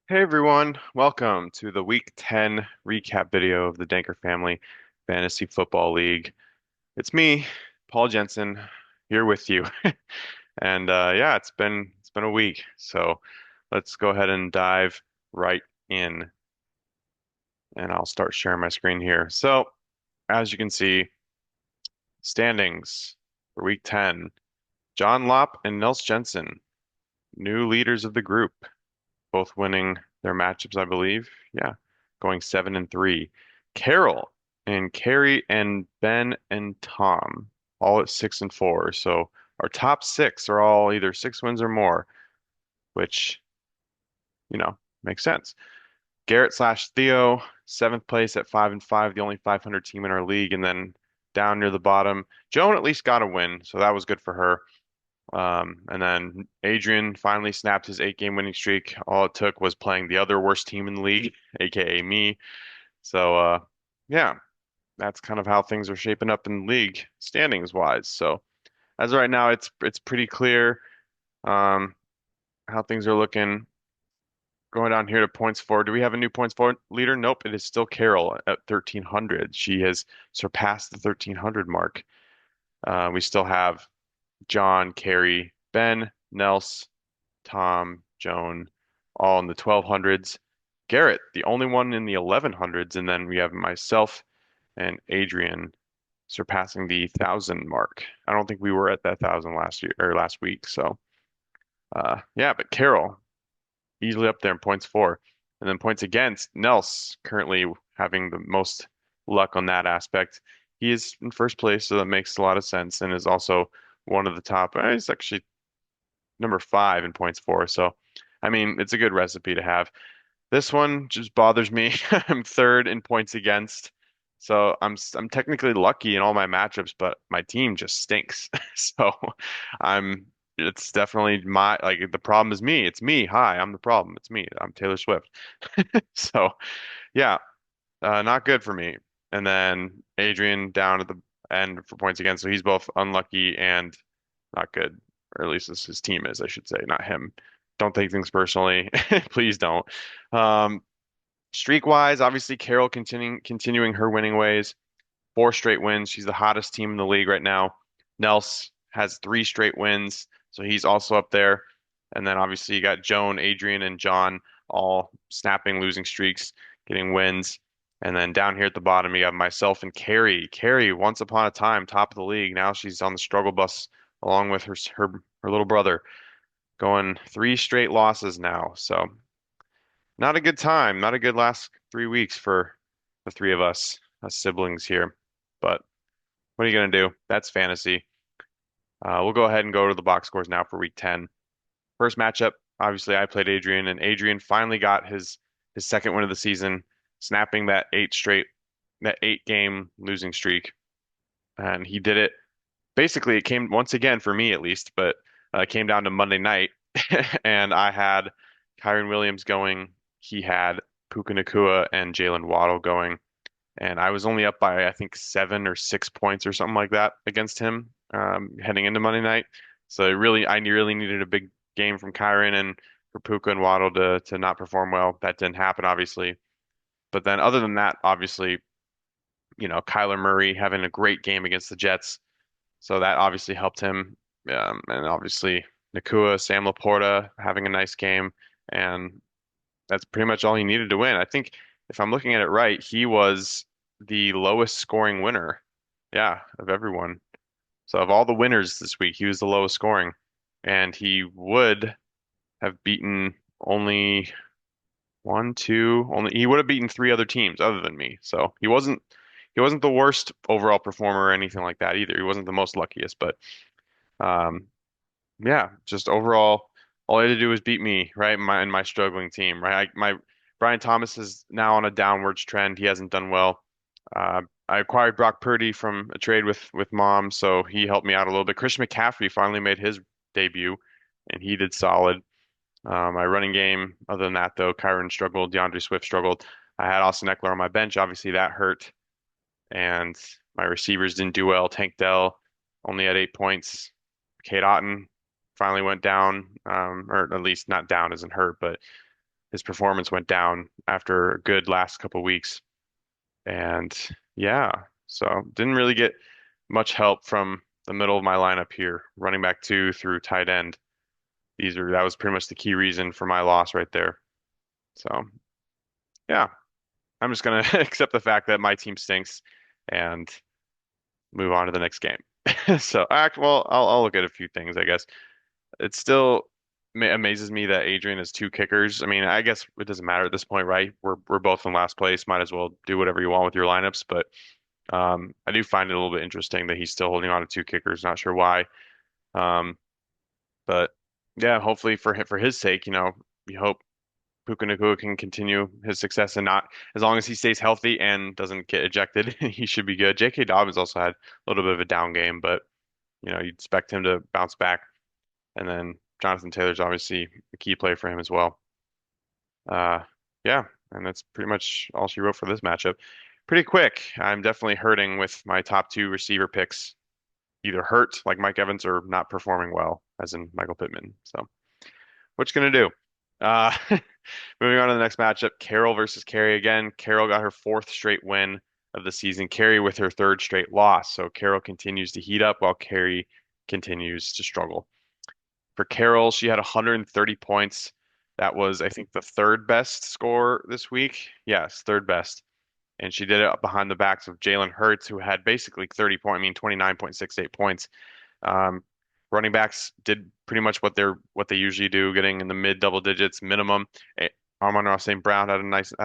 Hey everyone, welcome to the Week 10 recap video of the Danker Family Fantasy Football League. It's me, Paul Jensen, here with you. And yeah, it's been a week. So let's go ahead and dive right in. And I'll start sharing my screen here. So as you can see, standings for Week 10, John Lopp and Nels Jensen, new leaders of the group, both winning their matchups, I believe. Yeah, going 7-3. Carol and Carrie and Ben and Tom, all at 6-4. So our top six are all either 6 wins or more, which, makes sense. Garrett slash Theo, seventh place at 5-5, the only 500 team in our league, and then down near the bottom, Joan at least got a win, so that was good for her. And then Adrian finally snapped his 8 game winning streak. All it took was playing the other worst team in the league, aka me. So yeah, that's kind of how things are shaping up in the league standings wise. So as of right now, it's pretty clear um, how things are looking. Going down here to points for. Do we have a new points for leader? Nope, it is still Carol at 1,300. She has surpassed the 1,300 mark. We still have John, Carrie, Ben, Nels, Tom, Joan, all in the 1,200s. Garrett, the only one in the 1,100s, and then we have myself and Adrian surpassing the 1,000 mark. I don't think we were at that 1,000 last year or last week. So, yeah, but Carol easily up there in points for, and then points against. Nels currently having the most luck on that aspect. He is in first place, so that makes a lot of sense, and is also one of the top. He's actually number 5 in points for. So, I mean, it's a good recipe to have. This one just bothers me. I'm third in points against. So I'm technically lucky in all my matchups, but my team just stinks. So I'm it's definitely my like the problem is me. It's me. Hi, I'm the problem. It's me. I'm Taylor Swift. So yeah, not good for me. And then Adrian down at the end for points against. So he's both unlucky and not good, or at least this his team is, I should say, not him. Don't take things personally. Please don't. Um, Streak wise, obviously Carol continuing her winning ways. 4 straight wins. She's the hottest team in the league right now. Nels has 3 straight wins, so he's also up there. And then obviously you got Joan, Adrian, and John all snapping losing streaks, getting wins. And then down here at the bottom, you have myself and Carrie. Carrie, once upon a time, top of the league. Now she's on the struggle bus along with her little brother, going 3 straight losses now. So not a good time, not a good last 3 weeks for the three of us siblings here. But what are you gonna do? That's fantasy. We'll go ahead and go to the box scores now for week 10. First matchup, obviously I played Adrian, and Adrian finally got his second win of the season, snapping that 8 game losing streak. And he did it. Basically, it came once again for me at least, but it came down to Monday night, and I had Kyron Williams going. He had Puka Nacua and Jalen Waddle going, and I was only up by I think 7 or 6 points or something like that against him heading into Monday night. So I really needed a big game from Kyron and for Puka and Waddle to not perform well. That didn't happen, obviously. But then other than that, obviously, Kyler Murray having a great game against the Jets. So that obviously helped him. And obviously Nakua, Sam Laporta having a nice game. And that's pretty much all he needed to win. I think if I'm looking at it right, he was the lowest scoring winner. Yeah, of everyone. So of all the winners this week, he was the lowest scoring. And he would have beaten only one, two, only he would have beaten 3 other teams other than me. So he wasn't the worst overall performer or anything like that either. He wasn't the most luckiest, but um yeah, just overall, all he had to do was beat me, right? My struggling team, right? My Brian Thomas is now on a downwards trend. He hasn't done well. I acquired Brock Purdy from a trade with mom, so he helped me out a little bit. Christian McCaffrey finally made his debut, and he did solid. My running game, other than that though, Kyron struggled, DeAndre Swift struggled. I had Austin Eckler on my bench. Obviously, that hurt, and my receivers didn't do well. Tank Dell only had 8 points. Kate Otten finally went down, or at least not down, isn't hurt, but his performance went down after a good last couple weeks. And yeah, so didn't really get much help from the middle of my lineup here, running back two through tight end. That was pretty much the key reason for my loss right there. So yeah, I'm just gonna accept the fact that my team stinks and move on to the next game. So well, I'll look at a few things, I guess. It still amazes me that Adrian has two kickers. I mean, I guess it doesn't matter at this point, right? We're both in last place. Might as well do whatever you want with your lineups. But I do find it a little bit interesting that he's still holding on to two kickers. Not sure why. But yeah, hopefully for his sake, we hope Puka Nacua can continue his success and not as long as he stays healthy and doesn't get ejected, he should be good. J.K. Dobbins also had a little bit of a down game, but you'd expect him to bounce back. And then Jonathan Taylor's obviously a key play for him as well. Uh, yeah, and that's pretty much all she wrote for this matchup. Pretty quick. I'm definitely hurting with my top two receiver picks, either hurt like Mike Evans or not performing well, as in Michael Pittman. So, what you gonna do? Uh, moving on to the next matchup, Carol versus Carrie again. Carol got her fourth straight win of the season. Carrie with her third straight loss. So Carol continues to heat up while Carrie continues to struggle. For Carol, she had 130 points. That was, I think, the third best score this week. Yes, third best. And she did it behind the backs of Jalen Hurts, who had basically 29.68 points. Um, Running backs did pretty much what they usually do, getting in the mid double digits minimum. Amon-Ra St. Brown had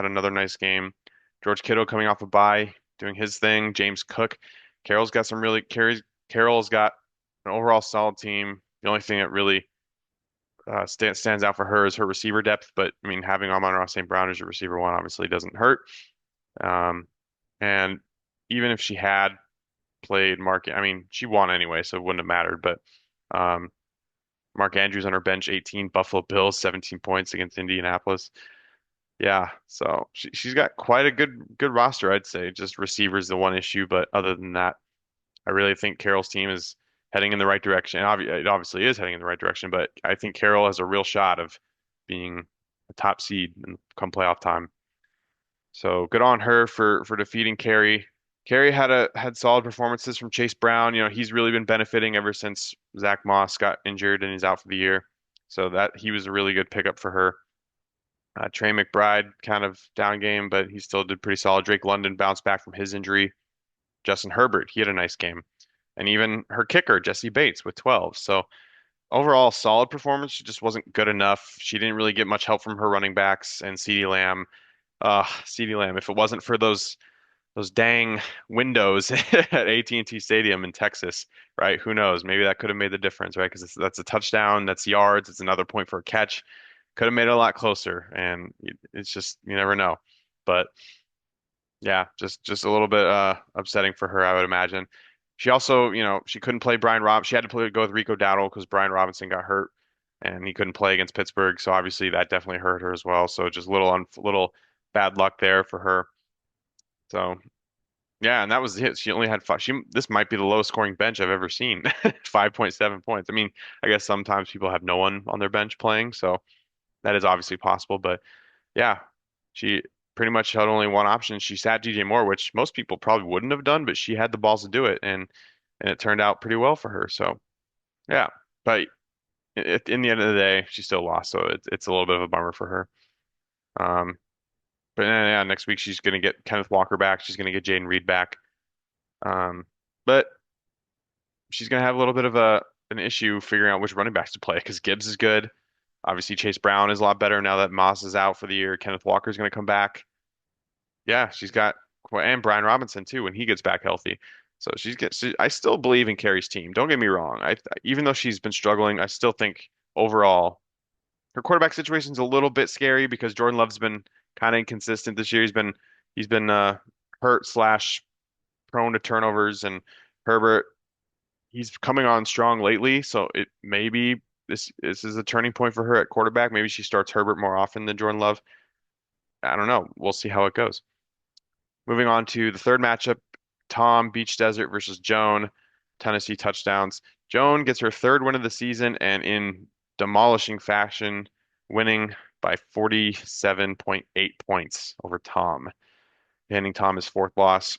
another nice game. George Kittle coming off a bye, doing his thing. James Cook. Carol's got an overall solid team. The only thing that really stands out for her is her receiver depth. But I mean, having Amon-Ra St. Brown as your receiver one obviously doesn't hurt. Um, and even if she had played I mean, she won anyway, so it wouldn't have mattered. But um, Mark Andrews on her bench, 18. Buffalo Bills, 17 points against Indianapolis. Yeah, so she's got quite a good roster, I'd say. Just receivers the one issue, but other than that, I really think Carroll's team is heading in the right direction. It obviously is heading in the right direction, but I think Carroll has a real shot of being a top seed and come playoff time. So good on her for defeating Carrie. Carrie had solid performances from Chase Brown. He's really been benefiting ever since Zach Moss got injured and he's out for the year. So that he was a really good pickup for her. Trey McBride kind of down game, but he still did pretty solid. Drake London bounced back from his injury. Justin Herbert, he had a nice game. And even her kicker, Jesse Bates, with 12. So overall, solid performance. She just wasn't good enough. She didn't really get much help from her running backs and CeeDee Lamb. CeeDee Lamb, if it wasn't for those dang windows at AT&T Stadium in Texas, right? Who knows? Maybe that could have made the difference, right? Because that's a touchdown, that's yards, it's another point for a catch. Could have made it a lot closer, and it's just you never know. But yeah, just a little bit upsetting for her, I would imagine. She also, she couldn't play Brian Rob. She had to go with Rico Dowdle because Brian Robinson got hurt, and he couldn't play against Pittsburgh. So obviously that definitely hurt her as well. So just little bad luck there for her. So yeah, and that was it. She only had five. This might be the lowest scoring bench I've ever seen. 5.7 points. I mean, I guess sometimes people have no one on their bench playing, so that is obviously possible. But yeah, she pretty much had only one option. She sat DJ Moore, which most people probably wouldn't have done, but she had the balls to do it, and it turned out pretty well for her. So yeah, but in the end of the day, she still lost, so it's a little bit of a bummer for her. Um, but yeah, next week she's gonna get Kenneth Walker back. She's gonna get Jaden Reed back. But she's gonna have a little bit of an issue figuring out which running backs to play because Gibbs is good. Obviously, Chase Brown is a lot better now that Moss is out for the year. Kenneth Walker is gonna come back. Yeah, she's got and Brian Robinson too when he gets back healthy. So I still believe in Carrie's team. Don't get me wrong. Even though she's been struggling, I still think overall her quarterback situation's a little bit scary because Jordan Love's been kind of inconsistent this year. He's been hurt slash prone to turnovers, and Herbert he's coming on strong lately. So it maybe this is a turning point for her at quarterback. Maybe she starts Herbert more often than Jordan Love. I don't know. We'll see how it goes. Moving on to the third matchup, Tom Beach Desert versus Joan, Tennessee touchdowns. Joan gets her third win of the season and in demolishing fashion. winning by 47.8 points over Tom, handing Tom his fourth loss.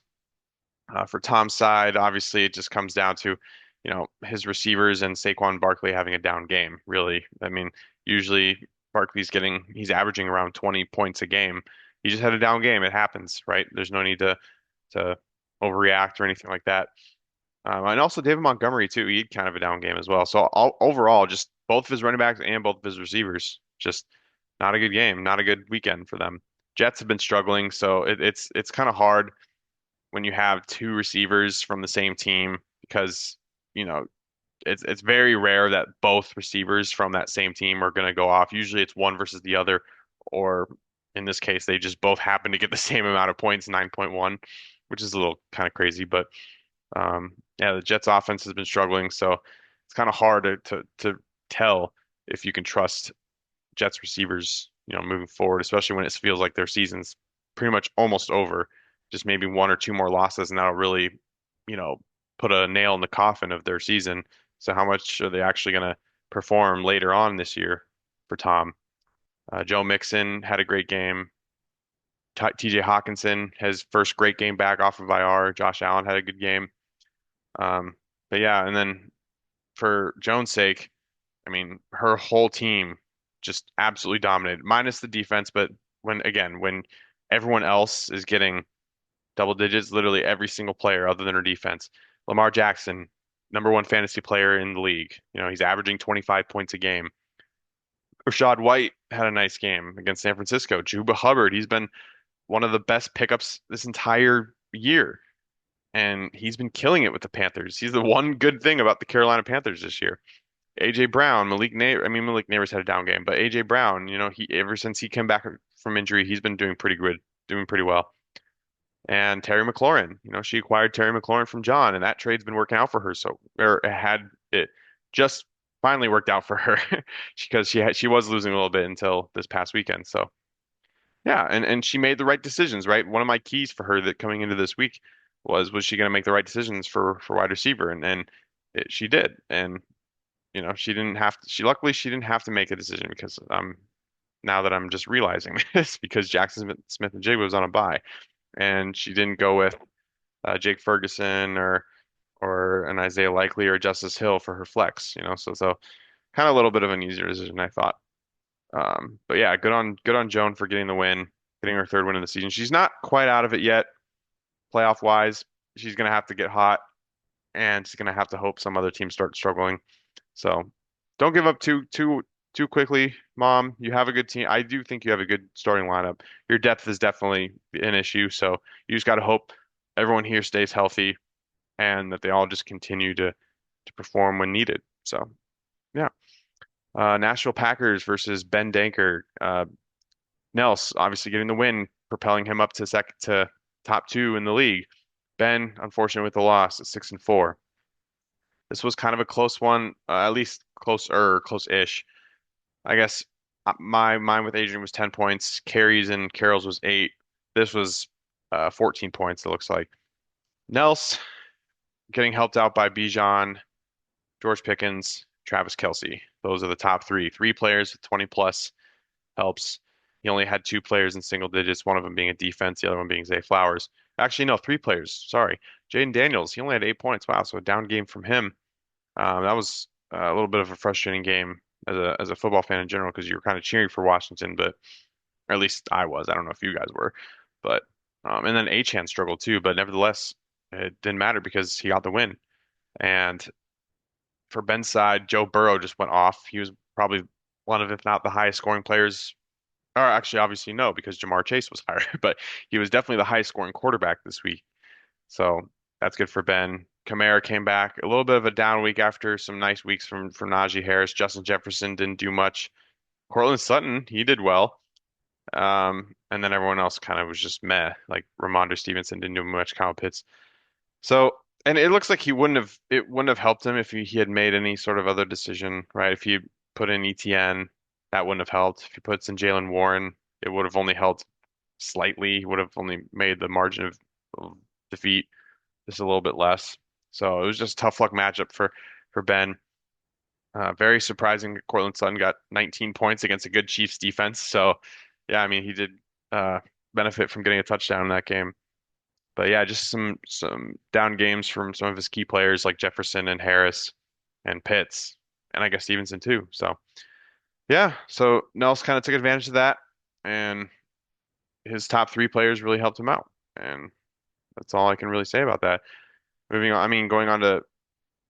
For Tom's side, obviously, it just comes down to, his receivers and Saquon Barkley having a down game, really. I mean, usually he's averaging around 20 points a game. He just had a down game. It happens, right? There's no need to overreact or anything like that. And also David Montgomery too. He had kind of a down game as well. So overall, just both of his running backs and both of his receivers, just not a good game, not a good weekend for them. Jets have been struggling, so it's kind of hard when you have two receivers from the same team because you know it's very rare that both receivers from that same team are going to go off. Usually it's one versus the other, or in this case, they just both happen to get the same amount of points, 9.1, which is a little kind of crazy, but. Yeah, the Jets offense has been struggling, so it's kind of hard to tell if you can trust Jets receivers, moving forward, especially when it feels like their season's pretty much almost over. Just maybe one or two more losses, and that'll really, you know, put a nail in the coffin of their season. So how much are they actually going to perform later on this year for Tom? Joe Mixon had a great game. TJ Hawkinson, his first great game back off of IR. Josh Allen had a good game. Um, but yeah, and then for Jones' sake, I mean, her whole team just absolutely dominated, minus the defense. But when everyone else is getting double digits, literally every single player other than her defense, Lamar Jackson, number one fantasy player in the league. He's averaging 25 points a game. Rashad White had a nice game against San Francisco. Juba Hubbard, he's been one of the best pickups this entire year, and he's been killing it with the Panthers. He's the one good thing about the Carolina Panthers this year. AJ Brown, Malik Neighbors had a down game, but AJ Brown, he ever since he came back from injury, he's been doing pretty good, doing pretty well. And Terry McLaurin, she acquired Terry McLaurin from John, and that trade's been working out for her. So, or it had it just finally worked out for her because she was losing a little bit until this past weekend. So yeah, and she made the right decisions, right? One of my keys for her that coming into this week was she going to make the right decisions for wide receiver, and she did. And she didn't have to, she didn't have to make a decision because now that I'm just realizing this because Jackson Smith and Jigba was on a bye, and she didn't go with Jake Ferguson or an Isaiah Likely or Justice Hill for her flex, so kind of a little bit of an easier decision, I thought. But yeah, good on Joan for getting the win, getting her third win of the season. She's not quite out of it yet, playoff wise. She's gonna have to get hot, and she's gonna have to hope some other teams start struggling. So don't give up too quickly, Mom. You have a good team. I do think you have a good starting lineup. Your depth is definitely an issue, so you just got to hope everyone here stays healthy and that they all just continue to perform when needed. So yeah. Nashville Packers versus Ben Danker. Nels obviously getting the win, propelling him up to second to top two in the league. Ben, unfortunately, with the loss at 6-4. This was kind of a close one, at least close-ish. I guess my mine with Adrian was 10 points. Carrie's and Carol's was 8. This was 14 points, it looks like. Nels getting helped out by Bijan, George Pickens, Travis Kelce. Those are the top three. Three players with 20 plus helps. He only had two players in single digits, one of them being a defense, the other one being Zay Flowers. Actually, no, three players. Sorry. Jaden Daniels, he only had 8 points. Wow, so a down game from him. That was a little bit of a frustrating game as a football fan in general because you were kind of cheering for Washington, but or at least I was. I don't know if you guys were, but and then Achane struggled too, but nevertheless, it didn't matter because he got the win. And for Ben's side, Joe Burrow just went off. He was probably one of, if not the highest scoring players. Or actually, obviously, no, because Jamar Chase was higher, but he was definitely the highest scoring quarterback this week. So that's good for Ben. Kamara came back a little bit of a down week after some nice weeks from Najee Harris. Justin Jefferson didn't do much. Cortland Sutton, he did well. And then everyone else kind of was just meh. Like Ramondre Stevenson didn't do much. Kyle Pitts. So, and it looks like it wouldn't have helped him if he had made any sort of other decision, right? If he put in ETN, that wouldn't have helped. If he puts in Jalen Warren, it would have only helped slightly. He would have only made the margin of defeat just a little bit less. So it was just a tough luck matchup for Ben. Very surprising that Cortland Sutton got 19 points against a good Chiefs defense. So, yeah, I mean, he did uh, benefit from getting a touchdown in that game. But yeah, just some down games from some of his key players like Jefferson and Harris and Pitts, and I guess Stevenson too. So, yeah, so Nels kind of took advantage of that, and his top three players really helped him out. And that's all I can really say about that. Moving on, I mean, going on to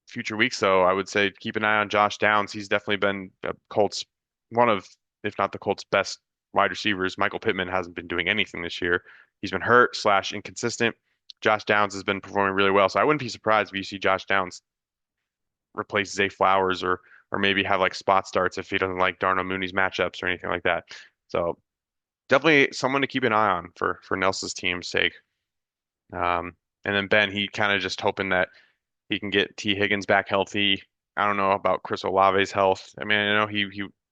future weeks, though, I would say keep an eye on Josh Downs. He's definitely been Colts, one of, if not the Colts' best wide receivers. Michael Pittman hasn't been doing anything this year. He's been hurt slash inconsistent. Josh Downs has been performing really well, so I wouldn't be surprised if you see Josh Downs replace Zay Flowers or maybe have like spot starts if he doesn't like Darnell Mooney's matchups or anything like that. So definitely someone to keep an eye on for Nelson's team's sake. And then Ben, he kind of just hoping that he can get T. Higgins back healthy. I don't know about Chris Olave's health. I mean, I know he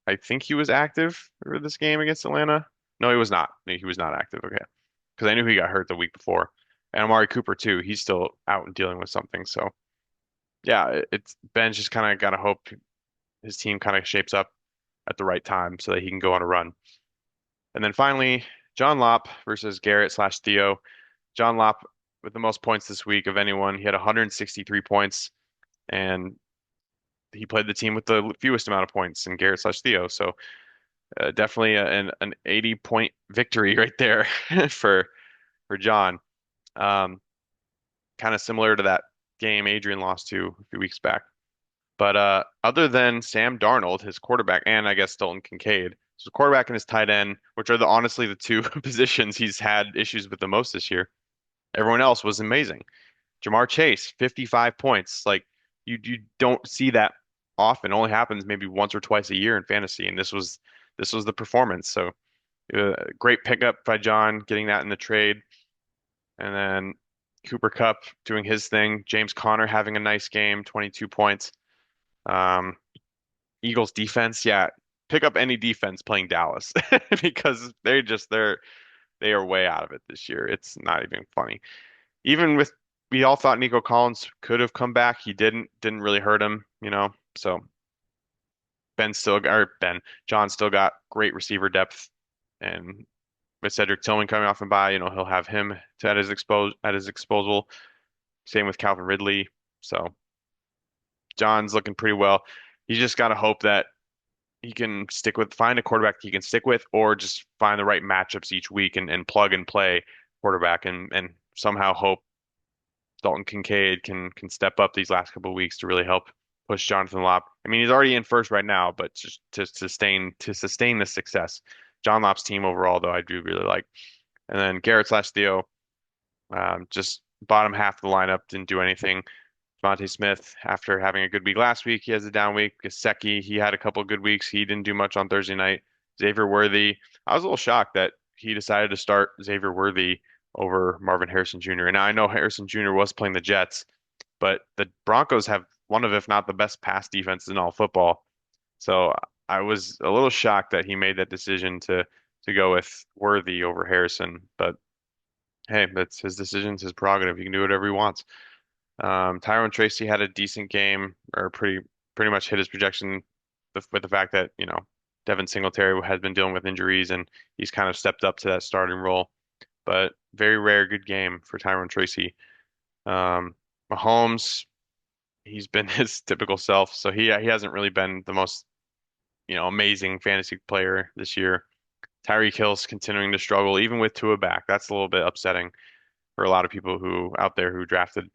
I think he was active for this game against Atlanta. No, he was not. He was not active. Okay. Because I knew he got hurt the week before. And Amari Cooper too. He's still out and dealing with something. So yeah, it's Ben's just kind of got to hope his team kind of shapes up at the right time so that he can go on a run. And then finally, John Lopp versus Garrett slash Theo. John Lopp with the most points this week of anyone. He had 163 points, and he played the team with the fewest amount of points in Garrett slash Theo. So definitely an 80 point victory right there for John. Um, Kind of similar to that game Adrian lost to a few weeks back. But other than Sam Darnold, his quarterback, and I guess Dalton Kincaid, so quarterback and his tight end, which are the honestly the two positions he's had issues with the most this year. Everyone else was amazing. Jamar Chase, 55 points. Like you don't see that often. It only happens maybe once or twice a year in fantasy, and this was the performance. So great pickup by John, getting that in the trade, and then Cooper Kupp doing his thing. James Conner having a nice game, 22 points. Um, Eagles defense, yeah, pick up any defense playing Dallas because they are way out of it this year. It's not even funny. Even with we all thought Nico Collins could have come back. He didn't really hurt him, you know. So John still got great receiver depth, and with Cedric Tillman coming off and by, he'll have him at his disposal. Same with Calvin Ridley. So John's looking pretty well. You just got to hope that he can find a quarterback he can stick with, or just find the right matchups each week and plug and play quarterback and somehow hope Dalton Kincaid can step up these last couple of weeks to really help push Jonathan Lopp. I mean, he's already in first right now, but just to sustain the success. John Lopp's team overall, though, I do really like. And then Garrett slash Theo, just bottom half of the lineup didn't do anything. Devontae Smith, after having a good week last week, he has a down week. Gesicki, he had a couple of good weeks. He didn't do much on Thursday night. Xavier Worthy, I was a little shocked that he decided to start Xavier Worthy over Marvin Harrison Jr. And now I know Harrison Jr. was playing the Jets, but the Broncos have one of, if not the best pass defenses in all football. So I was a little shocked that he made that decision to go with Worthy over Harrison. But hey, that's his decision, his prerogative. He can do whatever he wants. Tyrone Tracy had a decent game, or pretty much hit his projection with the fact that, Devin Singletary has been dealing with injuries and he's kind of stepped up to that starting role. But very rare good game for Tyrone Tracy. Mahomes, he's been his typical self, so he hasn't really been the most, amazing fantasy player this year. Tyreek Hill's continuing to struggle, even with Tua back. That's a little bit upsetting for a lot of people who out there who drafted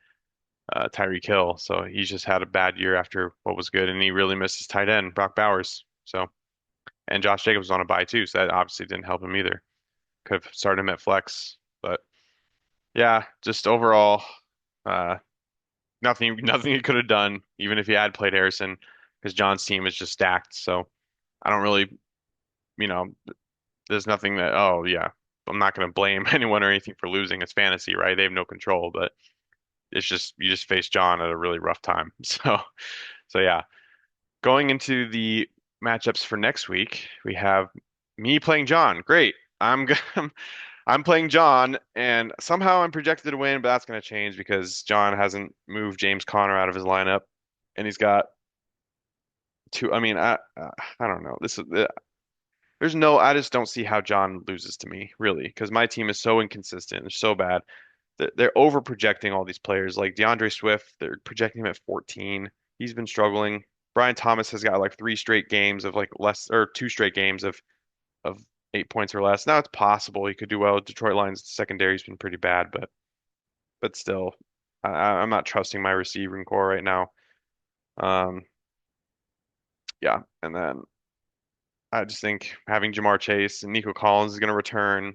Tyreek Hill. So he's just had a bad year after what was good, and he really missed his tight end, Brock Bowers. So, and Josh Jacobs was on a bye too, so that obviously didn't help him either. Could have started him at flex, but yeah, just overall, uh, nothing he could have done, even if he had played Harrison, because John's team is just stacked. So I don't really, you know, there's nothing that, oh yeah, I'm not going to blame anyone or anything for losing. It's fantasy, right? They have no control, but it's just you just face John at a really rough time. So yeah, going into the matchups for next week, we have me playing John. Great. I'm playing John, and somehow I'm projected to win, but that's going to change because John hasn't moved James Conner out of his lineup, and he's got I mean, I don't know. There's no, I just don't see how John loses to me, really, because my team is so inconsistent. They're so bad. They're over projecting all these players. Like DeAndre Swift, they're projecting him at 14. He's been struggling. Brian Thomas has got like three straight games of like less, or two straight games of 8 points or less. Now it's possible he could do well. Detroit Lions secondary's been pretty bad, but still, I'm not trusting my receiving core right now. Um, yeah, and then I just think having Jamar Chase and Nico Collins is going to return.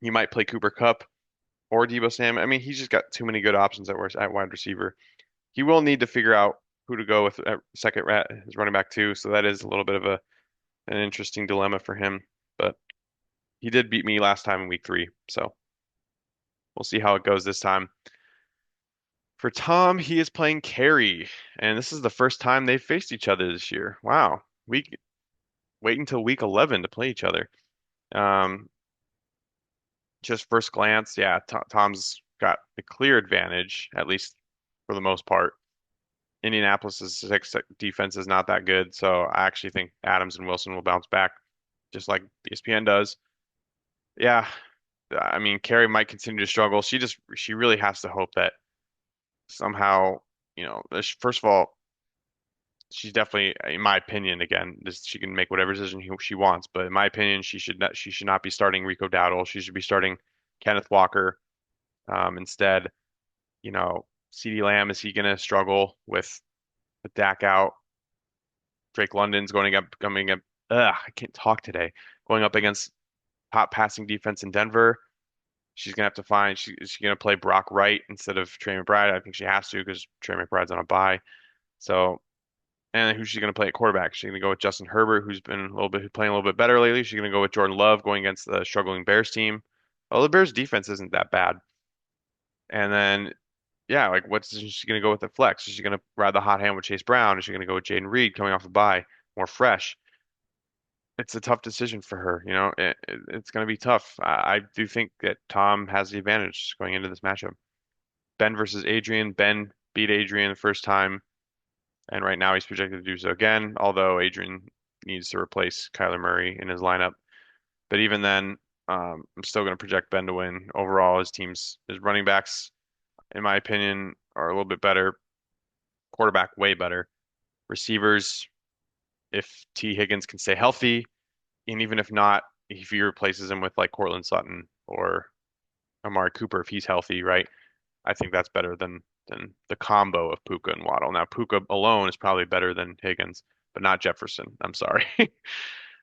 You might play Cooper Kupp or Deebo Samuel. I mean, he's just got too many good options at wide receiver. He will need to figure out who to go with at second his running back too. So that is a little bit of an interesting dilemma for him. But he did beat me last time in week 3, so we'll see how it goes this time. For Tom, he is playing Carey, and this is the first time they've faced each other this year. Wow, week wait until week 11 to play each other. Um, just first glance, yeah, Tom's got the clear advantage, at least for the most part. Indianapolis's defense is not that good, so I actually think Adams and Wilson will bounce back, just like ESPN does. Yeah, I mean, Carey might continue to struggle. She really has to hope that somehow, first of all, she's definitely, in my opinion, again, she can make whatever decision she wants, but in my opinion, she should not be starting Rico Dowdle. She should be starting Kenneth Walker instead. CeeDee Lamb, is he going to struggle with Dak out? Drake London's coming up. I can't talk today. Going up against top passing defense in Denver. She's gonna have to find. Is she gonna play Brock Wright instead of Trey McBride? I think she has to because Trey McBride's on a bye. So, and who's she gonna play at quarterback? She's gonna go with Justin Herbert, who's been a little bit playing a little bit better lately. She's gonna go with Jordan Love going against the struggling Bears team. Well, the Bears defense isn't that bad. And then, yeah, like is she gonna go with the flex? Is she gonna ride the hot hand with Chase Brown? Is she gonna go with Jaden Reed coming off a bye, more fresh? It's a tough decision for her. It's going to be tough. I do think that Tom has the advantage going into this matchup. Ben versus Adrian. Ben beat Adrian the first time, and right now he's projected to do so again, although Adrian needs to replace Kyler Murray in his lineup. But even then, I'm still going to project Ben to win. Overall, his running backs, in my opinion, are a little bit better. Quarterback, way better. Receivers, if T. Higgins can stay healthy, and even if not, if he replaces him with like Cortland Sutton or Amari Cooper, if he's healthy, right? I think that's better than the combo of Puka and Waddle. Now, Puka alone is probably better than Higgins, but not Jefferson. I'm sorry.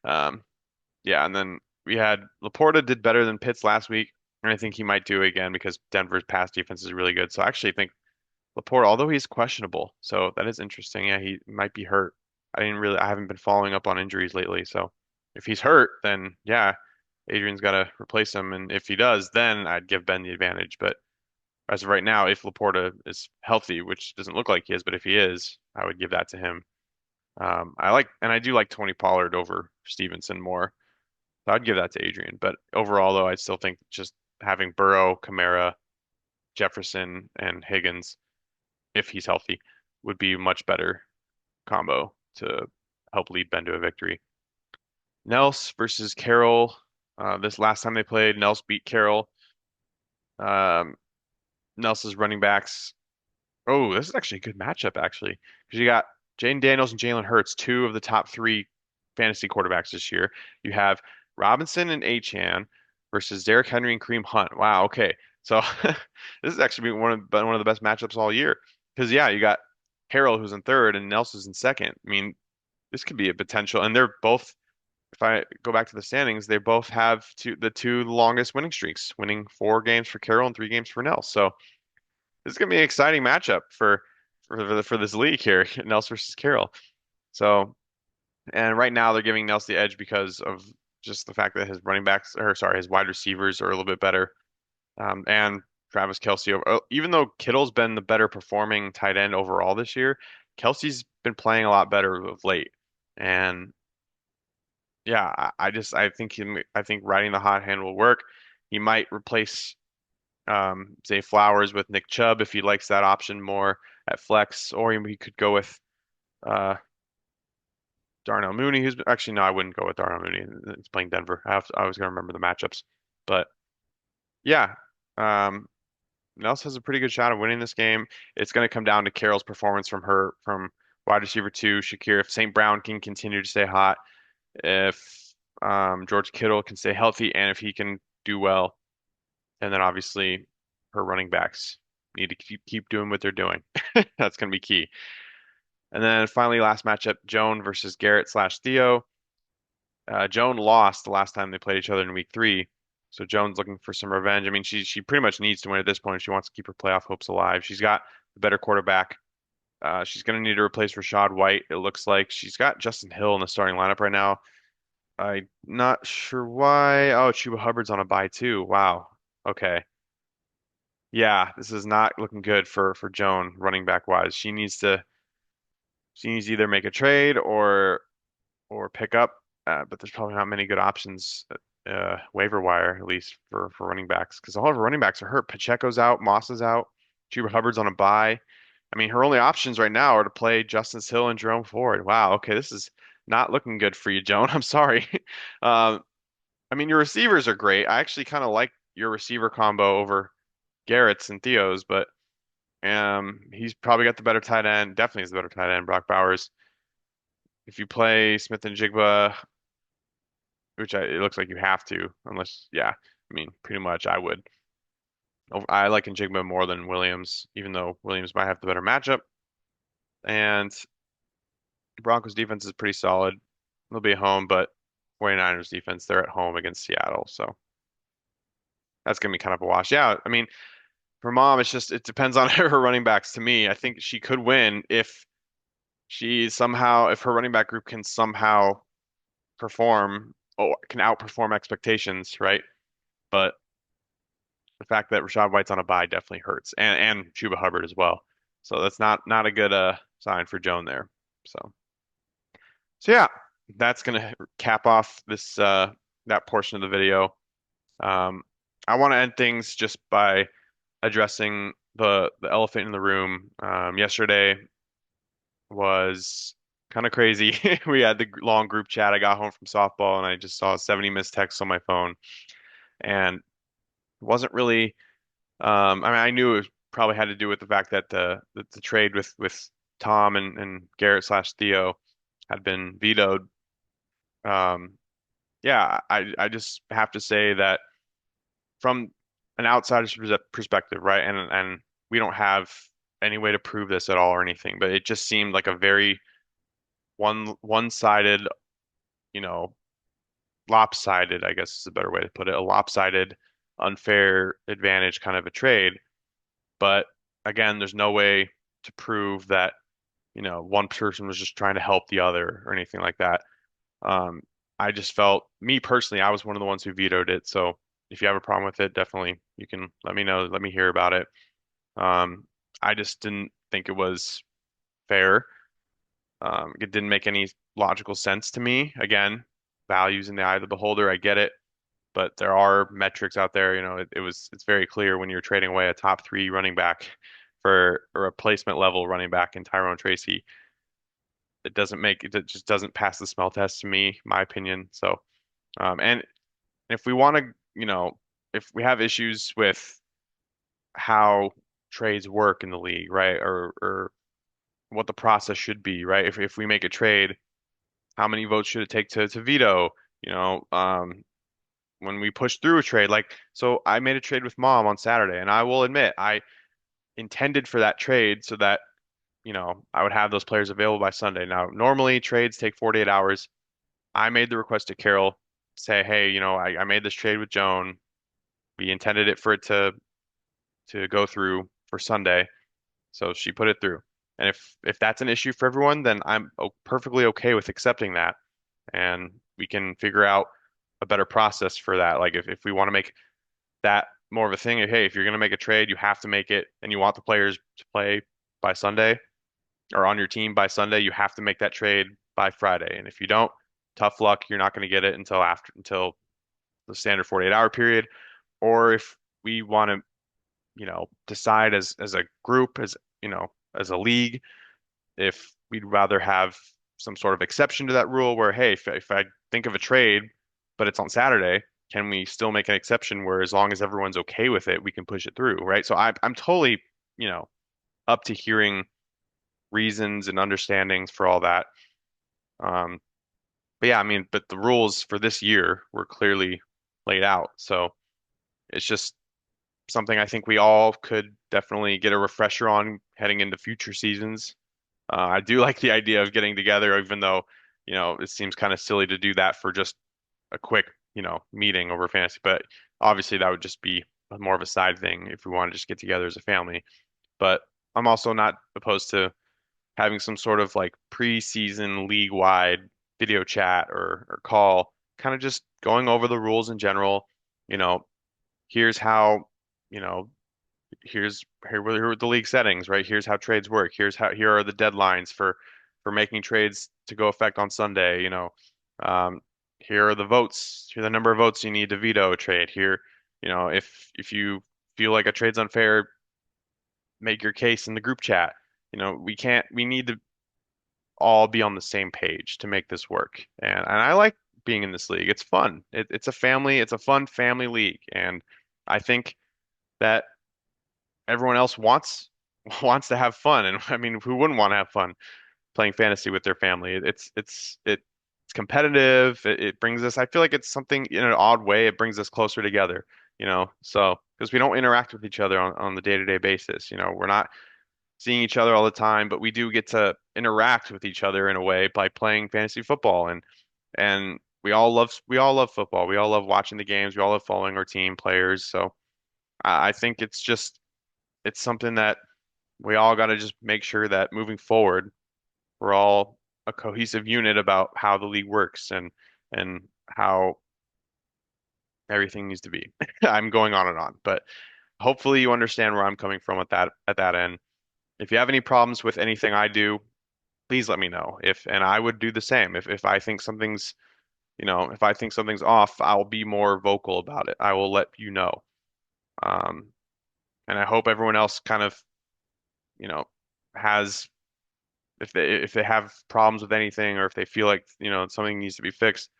Um, yeah, and then we had Laporta did better than Pitts last week, and I think he might do it again because Denver's pass defense is really good. So I actually think Laporta, although he's questionable, so that is interesting. Yeah, he might be hurt. I haven't been following up on injuries lately, so if he's hurt, then yeah, Adrian's got to replace him, and if he does, then I'd give Ben the advantage. But as of right now, if Laporta is healthy, which doesn't look like he is, but if he is, I would give that to him. And I do like Tony Pollard over Stevenson more. So I'd give that to Adrian. But overall, though, I still think just having Burrow, Kamara, Jefferson, and Higgins, if he's healthy, would be a much better combo to help lead Ben to a victory. Nels versus Carroll. This last time they played, Nels beat Carroll. Um, Nels's running backs. Oh, this is actually a good matchup, actually, because you got Jayden Daniels and Jalen Hurts, two of the top three fantasy quarterbacks this year. You have Robinson and Achane versus Derrick Henry and Kareem Hunt. Wow, okay. So this is actually one of the best matchups all year. Because yeah, you got Harrell who's in third and Nelson's in second. I mean, this could be a potential, and they're both. If I go back to the standings, they both have the two longest winning streaks, winning 4 games for Carroll and 3 games for Nels. So this is gonna be an exciting matchup for this league here, Nels versus Carroll. So, and right now they're giving Nels the edge because of just the fact that his running backs, or sorry, his wide receivers are a little bit better. And Travis Kelce, even though Kittle's been the better performing tight end overall this year, Kelce's been playing a lot better of late. And yeah, I think riding the hot hand will work. He might replace Zay Flowers with Nick Chubb if he likes that option more at flex, or he could go with uh Darnell Mooney, who's actually no, I wouldn't go with Darnell Mooney. It's playing Denver. I was gonna remember the matchups, but yeah, um, Nels has a pretty good shot of winning this game. It's going to come down to Carroll's performance from wide receiver two, Shakir. If St. Brown can continue to stay hot, if George Kittle can stay healthy, and if he can do well, and then obviously her running backs need to keep doing what they're doing. That's going to be key. And then finally, last matchup, Joan versus Garrett slash Theo. Joan lost the last time they played each other in week three. So Joan's looking for some revenge. I mean, she pretty much needs to win at this point if she wants to keep her playoff hopes alive. She's got the better quarterback. She's going to need to replace Rashad White. It looks like she's got Justin Hill in the starting lineup right now. I'm not sure why. Oh, Chuba Hubbard's on a bye too. Wow. Okay. Yeah, this is not looking good for Joan running back wise. She needs to either make a trade or pick up, but there's probably not many good options waiver wire at least for running backs because all of her running backs are hurt. Pacheco's out, Moss is out, Chuba Hubbard's on a bye. I mean, her only options right now are to play Justice Hill and Jerome Ford. Wow, okay, this is not looking good for you, Joan. I'm sorry. Um, I mean, your receivers are great. I actually kind of like your receiver combo over Garrett's and Theo's, but he's probably got the better tight end. Definitely is the better tight end, Brock Bowers. If you play Smith and Jigba, it looks like you have to, unless, yeah, I mean, pretty much I would. I like Njigba more than Williams, even though Williams might have the better matchup. And Broncos defense is pretty solid. They'll be at home, but 49ers defense, they're at home against Seattle. So that's going to be kind of a wash. Yeah, I mean, for mom, it depends on her running backs to me. I think she could win if if her running back group can somehow perform, or can outperform expectations, right? But the fact that Rashad White's on a bye definitely hurts, and Chuba Hubbard as well. So that's not a good sign for Joan there. So yeah, that's gonna cap off this that portion of the video. Um, I want to end things just by addressing the elephant in the room. Yesterday was kind of crazy. We had the long group chat. I got home from softball and I just saw 70 missed texts on my phone, and it wasn't really. I mean, I knew it probably had to do with the fact that the trade with Tom and Garrett slash Theo had been vetoed. Um, yeah, I just have to say that from an outsider's perspective, right? And we don't have any way to prove this at all or anything, but it just seemed like a very one-sided, you know, lopsided, I guess is a better way to put it, a lopsided, unfair advantage kind of a trade. But again, there's no way to prove that, one person was just trying to help the other or anything like that. Um, I just felt, me personally, I was one of the ones who vetoed it. So if you have a problem with it, definitely you can let me know, let me hear about it. Um, I just didn't think it was fair. It didn't make any logical sense to me. Again, values in the eye of the beholder, I get it, but there are metrics out there. It's very clear when you're trading away a top three running back for a replacement level running back in Tyrone Tracy. It just doesn't pass the smell test to me, my opinion. So, and if we want to, if we have issues with how trades work in the league, right, or what the process should be, right? If we make a trade, how many votes should it take to veto? You know, um, when we push through a trade. Like, so I made a trade with mom on Saturday, and I will admit I intended for that trade so that, I would have those players available by Sunday. Now, normally trades take 48 hours. I made the request to Carol, say, hey, I made this trade with Joan. We intended it for it to go through for Sunday. So she put it through. And if that's an issue for everyone, then I'm perfectly okay with accepting that. And we can figure out a better process for that. Like if we want to make that more of a thing, hey, if you're going to make a trade, you have to make it and you want the players to play by Sunday or on your team by Sunday, you have to make that trade by Friday. And if you don't, tough luck, you're not going to get it until the standard 48-hour period. Or if we want to, decide as a group, as a league, if we'd rather have some sort of exception to that rule where, hey, if I think of a trade, but it's on Saturday, can we still make an exception where as long as everyone's okay with it, we can push it through, right? So I'm totally, you know, up to hearing reasons and understandings for all that. Um, but yeah, I mean, but the rules for this year were clearly laid out. So it's just something I think we all could definitely get a refresher on heading into future seasons. I do like the idea of getting together, even though, it seems kind of silly to do that for just a quick, meeting over fantasy. But obviously, that would just be more of a side thing if we want to just get together as a family. But I'm also not opposed to having some sort of like preseason league-wide video chat or call, kind of just going over the rules in general. You know, here's how, you know, here are the league settings, right? Here's how trades work. Here are the deadlines for making trades to go effect on Sunday. Um, here are the votes. Here are the number of votes you need to veto a trade. Here, if you feel like a trade's unfair, make your case in the group chat. We need to all be on the same page to make this work. And I like being in this league. It's fun. It's a fun family league, and I think that everyone else wants to have fun. And I mean, who wouldn't want to have fun playing fantasy with their family? It's competitive. It brings us. I feel like it's something in an odd way. It brings us closer together. So because we don't interact with each other on the day-to-day basis. We're not seeing each other all the time, but we do get to interact with each other in a way by playing fantasy football. And we all love football. We all love watching the games. We all love following our team players. So I think it's something that we all got to just make sure that moving forward, we're all a cohesive unit about how the league works and how everything needs to be. I'm going on and on, but hopefully you understand where I'm coming from at that end. If you have any problems with anything I do, please let me know. And I would do the same. If I think something's off, I'll be more vocal about it. I will let you know. Um, and I hope everyone else kind of, you know, has if they have problems with anything or if they feel like, something needs to be fixed,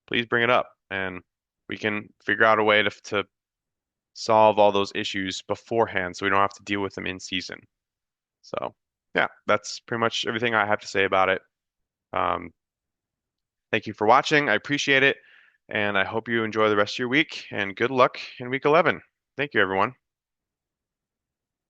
please bring it up and we can figure out a way to solve all those issues beforehand so we don't have to deal with them in season. So, yeah, that's pretty much everything I have to say about it. Um, thank you for watching. I appreciate it. And I hope you enjoy the rest of your week and good luck in week 11. Thank you, everyone.